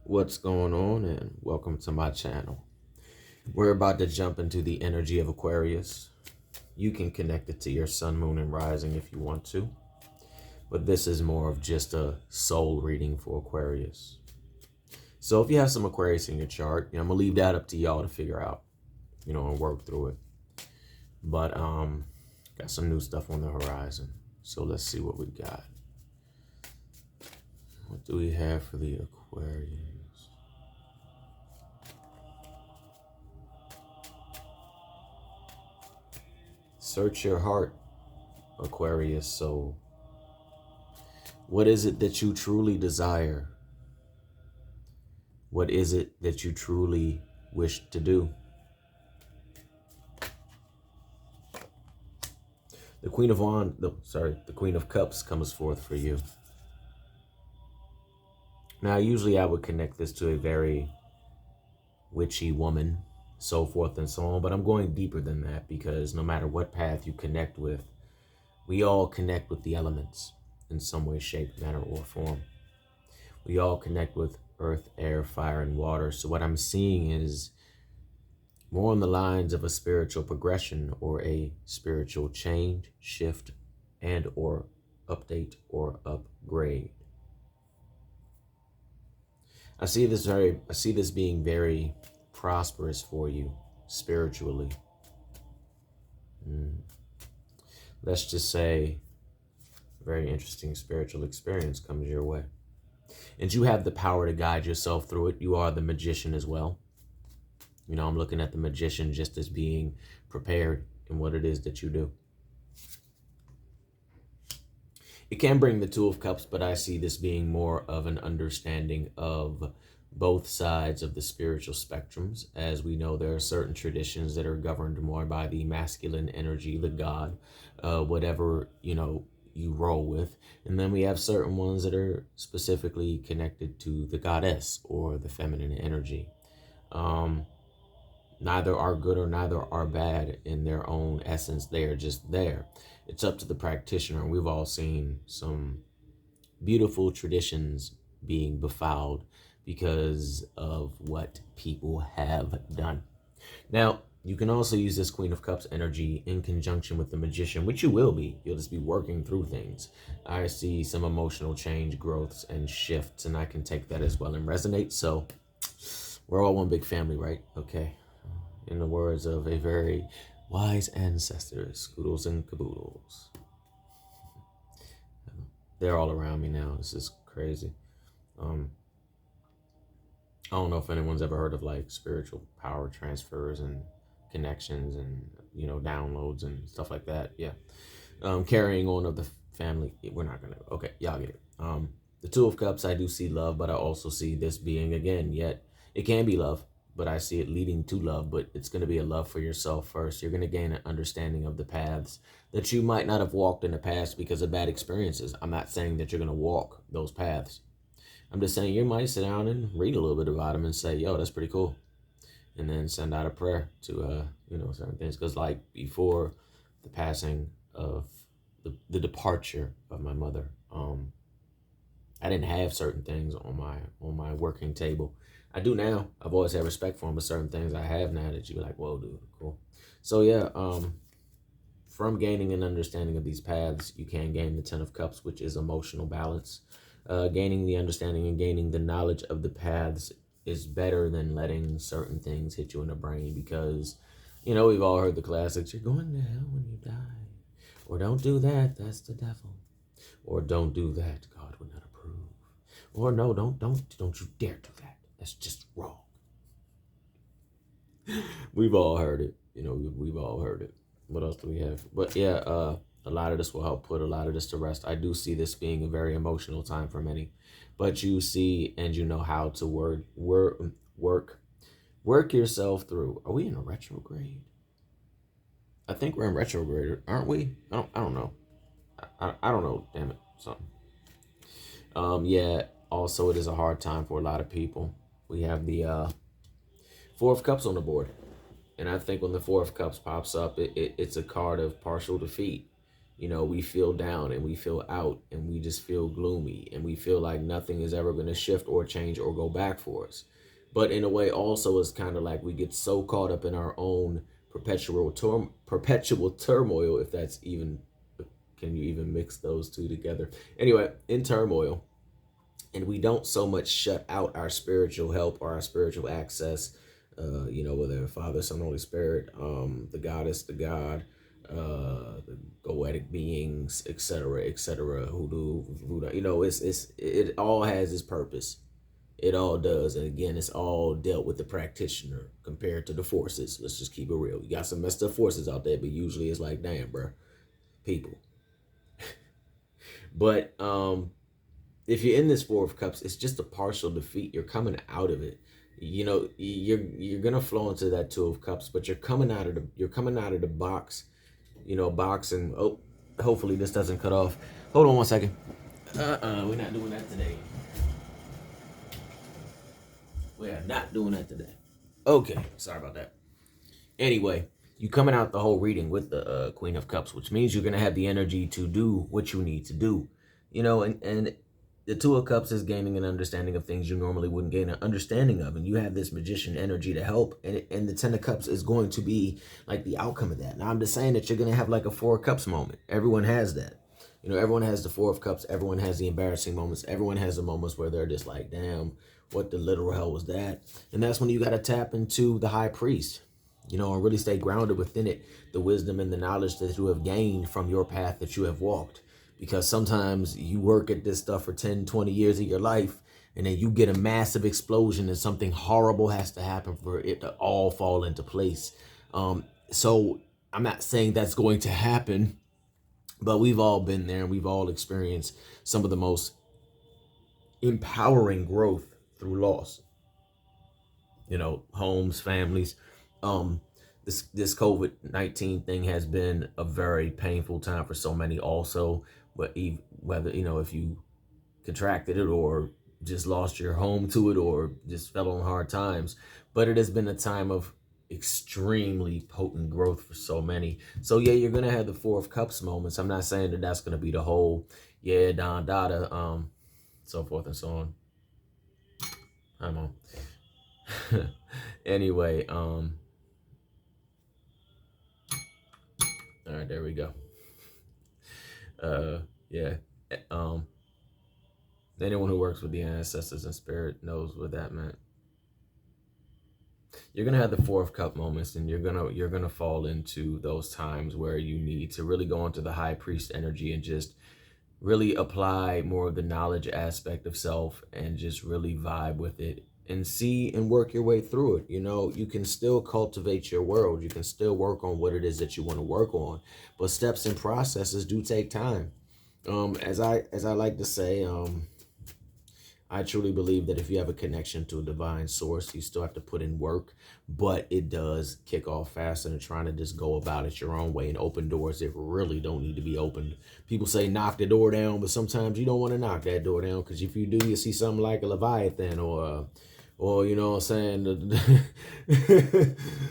What's going on, and welcome to my channel. We're about to jump into the energy of Aquarius. You can connect it to your sun, moon, and rising if you want to, but this is more of just a soul reading for Aquarius. So if you have some Aquarius in your chart, I'm gonna leave that up to y'all to figure out, and work through it. But got some new stuff on the horizon. So let's see what we got. What do we have for the Aquarius? Search your heart, Aquarius soul. What is it that you truly desire? What is it that you truly wish to do? The Queen of the Queen of Cups comes forth for you. Now, usually I would connect this to a very witchy woman, so forth and so on, but I'm going deeper than that because no matter what path you connect with, we all connect with the elements in some way, shape, manner, or form. We all connect with earth, air, fire, and water. So what I'm seeing is more on the lines of a spiritual progression or a spiritual change, shift, and or update or upgrade. I see this being very prosperous for you spiritually. Let's just say a very interesting spiritual experience comes your way. And you have the power to guide yourself through it. You are the magician as well. I'm looking at the magician just as being prepared in what it is that you do. It can bring the Two of Cups, but I see this being more of an understanding of both sides of the spiritual spectrums. As we know, there are certain traditions that are governed more by the masculine energy, the god, whatever, you roll with. And then we have certain ones that are specifically connected to the goddess or the feminine energy. Neither are good or neither are bad in their own essence. They are just there. It's up to the practitioner. We've all seen some beautiful traditions being befouled because of what people have done. Now, you can also use this Queen of Cups energy in conjunction with the Magician, which you will be. You'll just be working through things. I see some emotional change, growths, and shifts, and I can take that as well and resonate. So we're all one big family, right? Okay. In the words of a very wise ancestor, scoodles and caboodles. They're all around me now. This is crazy. I don't know if anyone's ever heard of like spiritual power transfers and connections and downloads and stuff like that. Yeah. Carrying on of the family. We're not gonna. Okay, y'all get it. The Two of Cups. I do see love, but I also see this being again. Yet it can be love, but I see it leading to love. But it's going to be a love for yourself first. You're going to gain an understanding of the paths that you might not have walked in the past because of bad experiences. I'm not saying that you're going to walk those paths. I'm just saying you might sit down and read a little bit about them and say, yo, that's pretty cool. And then send out a prayer to, certain things. Because like before the passing of the departure of my mother, I didn't have certain things on my working table. I do now. I've always had respect for them, but certain things I have now that you're like, whoa, dude, cool. So yeah, from gaining an understanding of these paths, you can gain the Ten of Cups, which is emotional balance. Gaining the understanding and gaining the knowledge of the paths is better than letting certain things hit you in the brain because, we've all heard the classics, you're going to hell when you die. Or don't do that, that's the devil. Or don't do that, God would not approve. Or no, don't you dare do that. That's just wrong. We've all heard it. We've all heard it. What else do we have? But yeah, a lot of this will help put a lot of this to rest. I do see this being a very emotional time for many, but you see and you know how to work yourself through. Are we in a retrograde? I think we're in retrograde, aren't we? I don't know. I don't know. Damn it, something. Yeah. Also, it is a hard time for a lot of people. We have the Four of Cups on the board. And I think when the Four of Cups pops up, it's a card of partial defeat. You know, we feel down and we feel out and we just feel gloomy and we feel like nothing is ever going to shift or change or go back for us. But in a way also it's kind of like we get so caught up in our own perpetual turmoil, if that's even, can you even mix those two together? Anyway, in turmoil, and we don't so much shut out our spiritual help or our spiritual access, you know, whether the Father, Son, Holy Spirit, the Goddess, the God, the goetic beings, etc., hoodoo, voodoo. You know, it all has its purpose. It all does. And again, it's all dealt with the practitioner compared to the forces. Let's just keep it real. You got some messed up forces out there, but usually it's like, damn, bro, people. But if you're in this Four of Cups, it's just a partial defeat. You're coming out of it. You know, you're gonna flow into that Two of Cups, but you're coming out of the box. You know, box, and oh, hopefully this doesn't cut off. Hold on one second. We're not doing that today. We are not doing that today. Okay, sorry about that. Anyway, you coming out the whole reading with the Queen of Cups, which means you're gonna have the energy to do what you need to do. You know, and the Two of Cups is gaining an understanding of things you normally wouldn't gain an understanding of, and you have this magician energy to help, and the Ten of Cups is going to be like the outcome of that. Now, I'm just saying that you're going to have like a Four of Cups moment. Everyone has that. You know, everyone has the Four of Cups. Everyone has the embarrassing moments. Everyone has the moments where they're just like, damn, what the literal hell was that? And that's when you got to tap into the High Priest, you know, and really stay grounded within it, the wisdom and the knowledge that you have gained from your path that you have walked. Because sometimes you work at this stuff for 10, 20 years of your life, and then you get a massive explosion and something horrible has to happen for it to all fall into place. So I'm not saying that's going to happen, but we've all been there and we've all experienced some of the most empowering growth through loss. You know, homes, families. This COVID-19 thing has been a very painful time for so many also. But whether, you know, if you contracted it or just lost your home to it or just fell on hard times, but it has been a time of extremely potent growth for so many. So yeah, you're gonna have the Four of Cups moments. I'm not saying that that's gonna be the whole Don Dada, so forth and so on. I'm on. Anyway, all right, there we go. Yeah. Anyone who works with the ancestors and spirit knows what that meant. You're gonna have the Four of Cup moments, and you're gonna fall into those times where you need to really go into the High Priest energy and just really apply more of the knowledge aspect of self and just really vibe with it and see and work your way through it. You know, you can still cultivate your world. You can still work on what it is that you want to work on, but steps and processes do take time. As I like to say, I truly believe that if you have a connection to a divine source, you still have to put in work, but it does kick off faster than trying to just go about it your own way and open doors that really don't need to be opened. People say knock the door down, but sometimes you don't want to knock that door down, because if you do, you see something like a Leviathan or you know what I'm saying,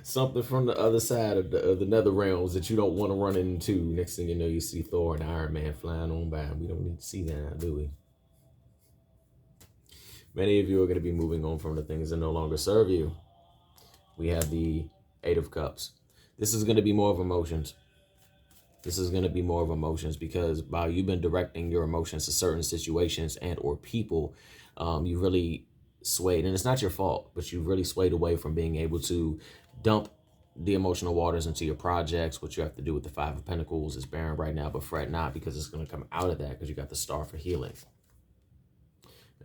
something from the other side of the nether realms that you don't want to run into. Next thing you know, you see Thor and Iron Man flying on by. We don't need to see that now, do we? Many of you are going to be moving on from the things that no longer serve you. We have the Eight of Cups. This is going to be more of emotions. This is going to be more of emotions because while you've been directing your emotions to certain situations and or people, you really swayed, and it's not your fault, but you really swayed away from being able to dump the emotional waters into your projects. What you have to do with the Five of Pentacles is barren right now, but fret not, because it's going to come out of that because you got the Star for healing.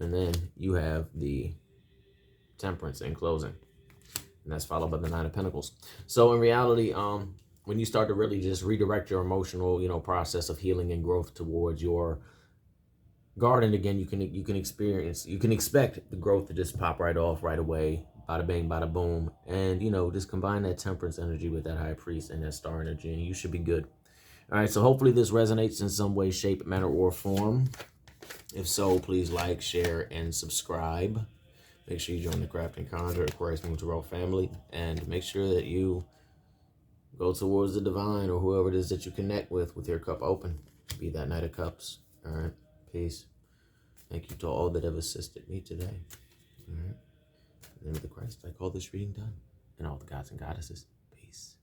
And then you have the Temperance in closing, and that's followed by the Nine of Pentacles. So in reality, when you start to really just redirect your emotional, you know, process of healing and growth towards your garden again, you can expect the growth to just pop right off right away, bada bang, bada boom, and you know, just combine that Temperance energy with that High Priest and that Star energy, and you should be good. All right, so hopefully this resonates in some way, shape, manner, or form. If so, please like, share, and subscribe. Make sure you join the Craft and Conjure Aquarius Moon Tarot family, and make sure that you Go towards the divine or whoever it is that you connect with your cup open. Be that Knight of Cups. All right. Peace. Thank you to all that have assisted me today. All right. In the name of the Christ, I call this reading done. And all the gods and goddesses. Peace.